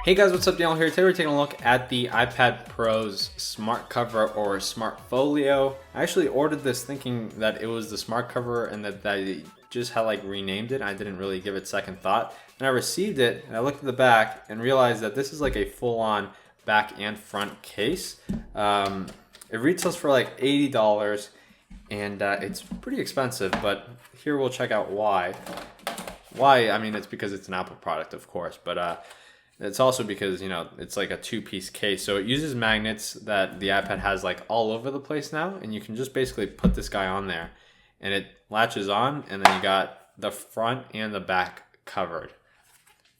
Hey guys, what's up? Daniel here. Today we're taking a look at the iPad Pro's smart cover or smart folio. I actually ordered this thinking that it was the smart cover and that I just had like renamed it. I didn't really give it second thought. And I received it and I looked at the back and realized that this is like a full-on back and front case. It retails for like $80 and it's pretty expensive, but here we'll check out why. Why? I mean, it's because it's an Apple product, of course, but it's also because, you know, it's like a two-piece case. So it uses magnets that the iPad has like all over the place now. And you can just basically put this guy on there and it latches on. And then you got the front and the back covered.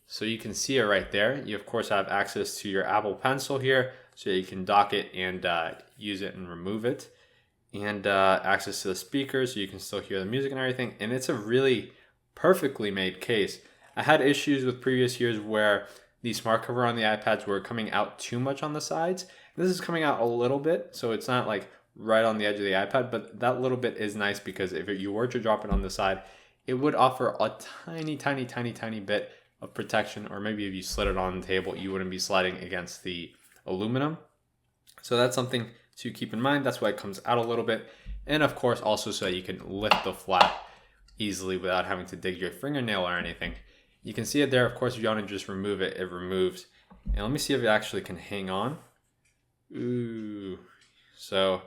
So you can see it right there. You, of course, have access to your Apple Pencil here. So you can dock it and use it and remove it. And access to the speakers so you can still hear the music and everything. And it's a really perfectly made case. I had issues with previous years where the smart cover on the iPads were coming out too much on the sides. This is coming out a little bit, so it's not like right on the edge of the iPad, but that little bit is nice because if you were to drop it on the side, it would offer a tiny bit of protection, or maybe if you slid it on the table, you wouldn't be sliding against the aluminum. So that's something to keep in mind. That's why it comes out a little bit. And of course, also so you can lift the flap easily without having to dig your fingernail or anything. You can see it there. Of course, if you want to just remove it, it removes. And let me see if it actually can hang on. Ooh. So,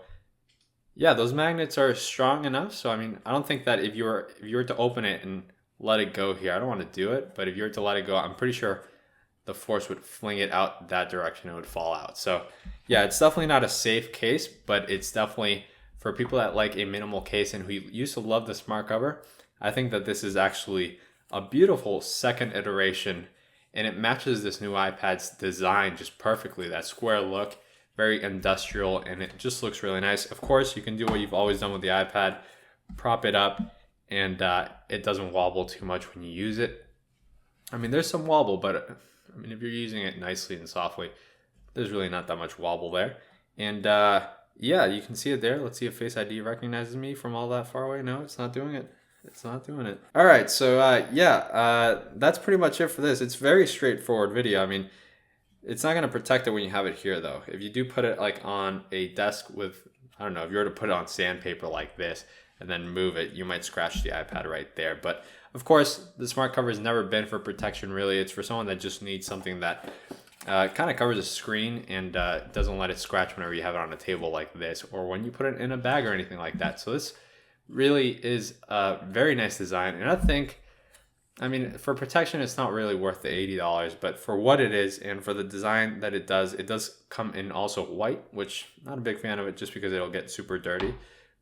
yeah, those magnets are strong enough. So, I mean, I don't think that if you were to open it and let it go here, I don't want to do it. But if you were to let it go, I'm pretty sure the force would fling it out that direction. It would fall out. So, yeah, it's definitely not a safe case, but it's definitely for people that like a minimal case and who used to love the smart cover. I think that this is actually a beautiful second iteration, and it matches this new iPad's design just perfectly. That square look, very industrial, and it just looks really nice. Of course, you can do what you've always done with the iPad, prop it up, and it doesn't wobble too much when you use it. I mean, there's some wobble, but I mean, if you're using it nicely and softly, there's really not that much wobble there. And yeah, you can see it there. Let's see if Face ID recognizes me from all that far away. No, it's not doing it. It's not doing it. All right, so that's pretty much it for this. It's very straightforward video. I mean, it's not going to protect it when you have it here, though. If you do put it like on a desk with, I don't know, if you were to put it on sandpaper like this and then move it, you might scratch the iPad right there. But of course, the smart cover has never been for protection, really. It's for someone that just needs something that kind of covers the screen and doesn't let it scratch whenever you have it on a table like this or when you put it in a bag or anything like that. So this really is a very nice design, and I think, I mean, for protection it's not really worth the $80, but for what it is and for the design that it does come in also white, which I'm not a big fan of it just because it'll get super dirty.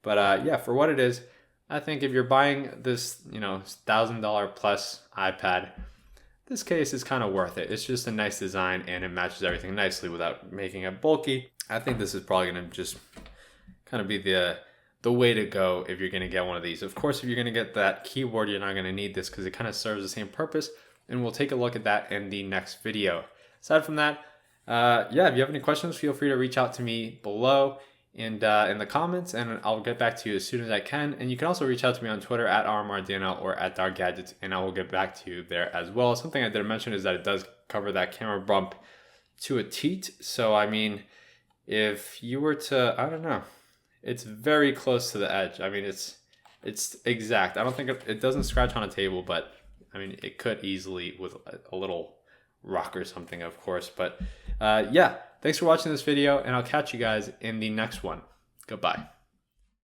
But yeah, for what it is, I think if you're buying this, you know, $1,000 plus iPad, this case is kind of worth it. It's just a nice design and it matches everything nicely without making it bulky. I think this is probably going to just kind of be the way to go if you're going to get one of these. Of course, if you're going to get that keyboard, you're not going to need this because it kind of serves the same purpose, and we'll take a look at that in the next video. Aside from that, yeah, if you have any questions, feel free to reach out to me below and in the comments, and I'll get back to you as soon as I can. And you can also reach out to me on Twitter at RMRDNL or at DarkGadgets, and I will get back to you there as well. Something I didn't mention is that it does cover that camera bump to a teat. So, I mean, if you were to, I don't know, it's very close to the edge. I mean, it's exact. I don't think it doesn't scratch on a table, but I mean, it could easily with a little rock or something, of course. But yeah, thanks for watching this video, and I'll catch you guys in the next one. Goodbye.